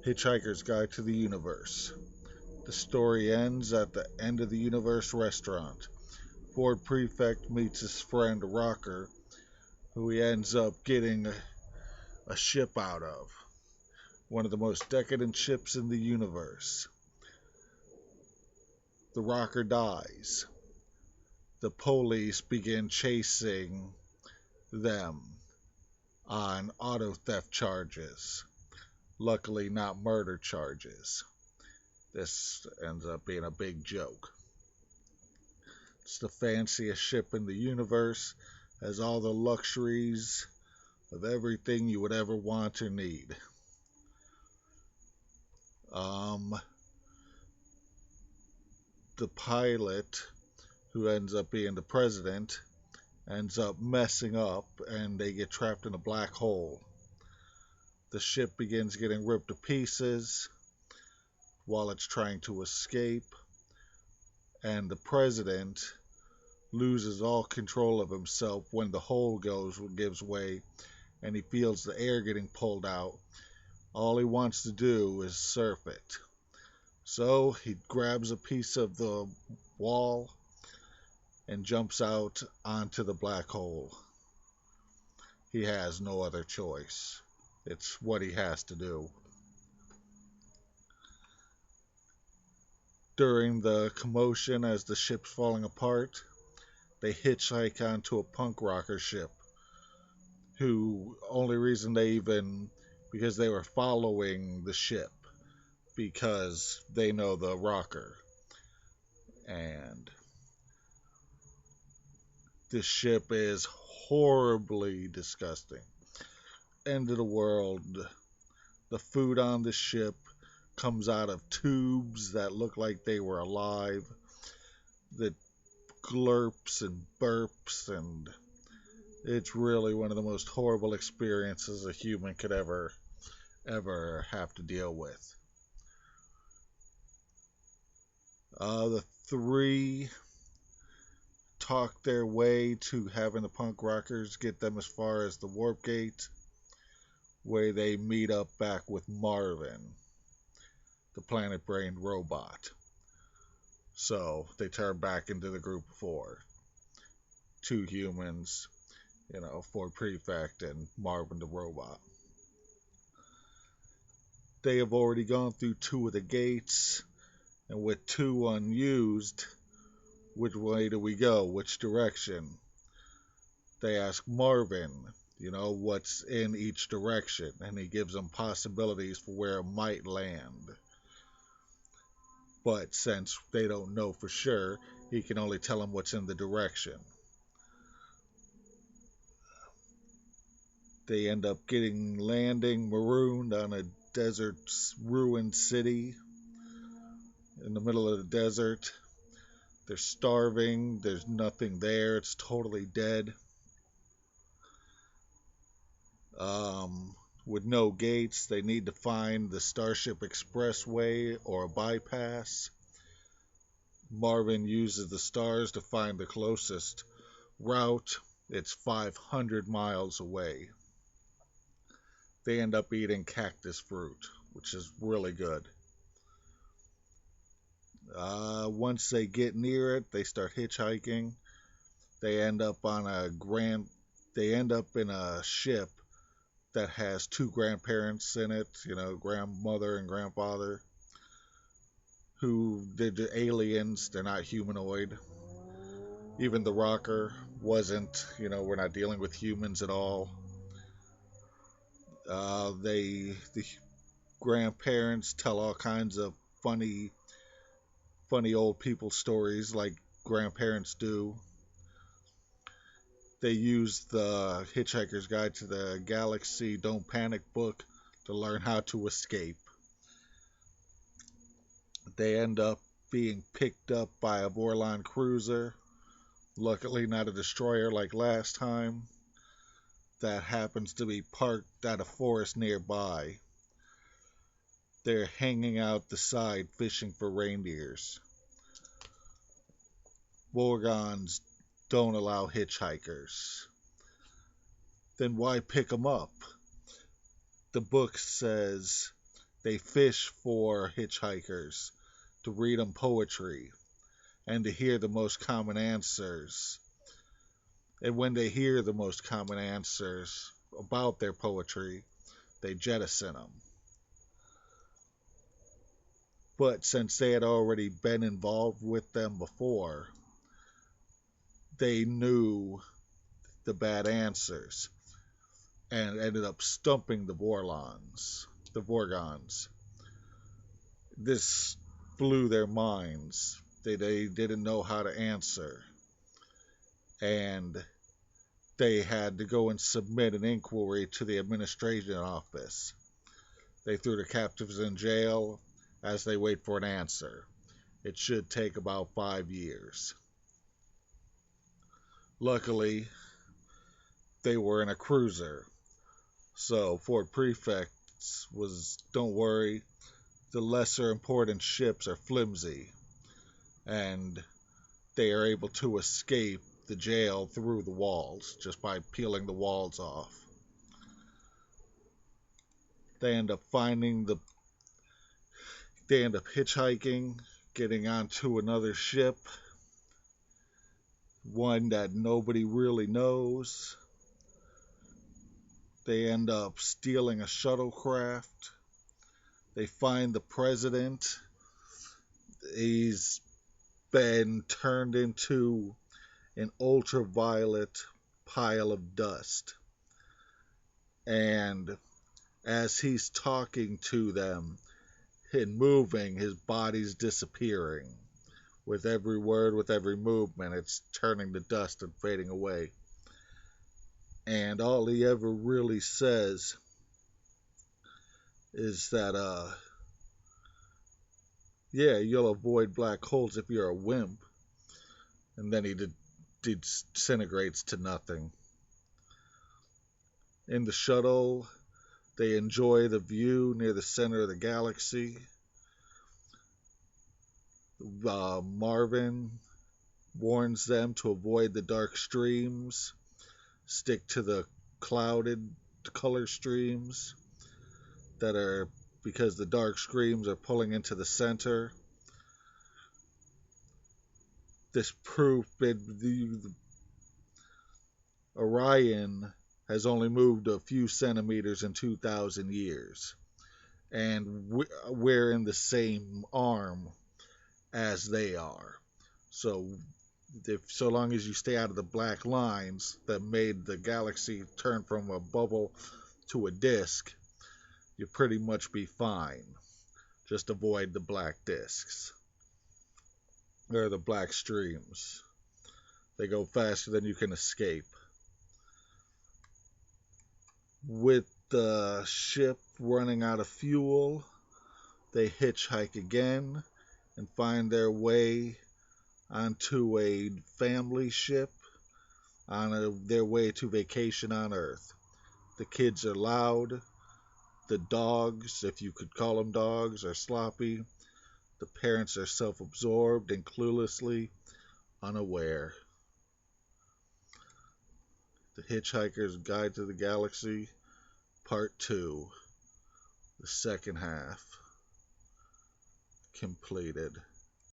Hitchhiker's Guide to the Universe. The story ends at the end of the universe restaurant. Ford Prefect meets his friend Rocker, who he ends up getting a ship out of. One of the most decadent ships in the universe. The Rocker dies. The police begin chasing them on auto theft charges. Luckily, not murder charges. This ends up being a big joke. It's the fanciest ship in the universe, has all the luxuries of everything you would ever want or need. Um, the pilot, who ends up being the president, ends up messing up and they get trapped in a black hole. The ship begins getting ripped to pieces while it's trying to escape, and the president loses all control of himself when the hole gives way and he feels the air getting pulled out. All he wants to do is surf it. So he grabs a piece of the wall and jumps out onto the black hole. He has no other choice. It's what he has to do. During the commotion as the ship's falling apart, they hitchhike onto a punk rocker ship, who only reason they even because they were following the ship because they know the rocker. And this ship is horribly disgusting. End of the world. The food on the ship comes out of tubes that look like they were alive. That glurps and burps, and it's really one of the most horrible experiences a human could ever have to deal with. The three talk their way to having the punk rockers get them as far as the warp gate, where they meet up back with Marvin, the planet brain robot. So they turn back into the group of four. Two humans, Ford Prefect and Marvin the robot. They have already gone through two of the gates, and with two unused, which way do we go? Which direction? They ask Marvin, what's in each direction, and he gives them possibilities for where it might land. But since they don't know for sure, he can only tell them what's in the direction. They end up landing marooned on a desert ruined city in the middle of the desert. They're starving. There's nothing there. It's totally dead. With no gates, they need to find the Starship Expressway or a bypass. Marvin uses the stars to find the closest route. It's 500 miles away. They end up eating cactus fruit, which is really good. Once they get near it, they start hitchhiking. They end up They end up in a ship that has two grandparents in it. Grandmother and grandfather, who did the aliens. They're not humanoid. Even the rocker wasn't. We're not dealing with humans at all. The grandparents tell all kinds of funny old people stories like grandparents do. They use the Hitchhiker's Guide to the Galaxy Don't Panic book to learn how to escape. They end up being picked up by a Vorlon cruiser, luckily not a destroyer like last time, that happens to be parked at a forest nearby. They're hanging out the side fishing for reindeers. Vorgons don't allow hitchhikers. Then why pick them up? The book says They fish for hitchhikers to read them poetry and to hear the most common answers. And when they hear the most common answers about their poetry, they jettison them. But since they had already been involved with them before, they knew the bad answers and ended up stumping the Vorgons. This blew their minds. They didn't know how to answer. And they had to go and submit an inquiry to the administration office. They threw the captives in jail as they wait for an answer. It should take about 5 years. Luckily, they were in a cruiser. So Fort Prefects was, don't worry, the lesser important ships are flimsy. And they are able to escape the jail through the walls just by peeling the walls off. They end up hitchhiking, getting onto another ship, one that nobody really knows. They end up stealing a shuttlecraft. They find the president. He's been turned into an ultraviolet pile of dust. And as he's talking to them and moving, his body's disappearing. With every word, with every movement, it's turning to dust and fading away. And all he ever really says is that, yeah, you'll avoid black holes if you're a wimp. And then he disintegrates to nothing. In the shuttle, they enjoy the view near the center of the galaxy. Marvin warns them to avoid the dark streams, stick to the clouded color streams because the dark streams are pulling into the center. This proof that Orion has only moved a few centimeters in 2,000 years, and we're in the same arm as they are. So long as you stay out of the black lines that made the galaxy turn from a bubble to a disk, you pretty much be fine. Just avoid the black disks or the black streams. They go faster than you can escape. With the ship running out of fuel, they hitchhike again and find their way onto a family ship on their way to vacation on Earth. The kids are loud. The dogs, if you could call them dogs, are sloppy. The parents are self-absorbed and cluelessly unaware. The Hitchhiker's Guide to the Galaxy, Part 2, the second half, completed.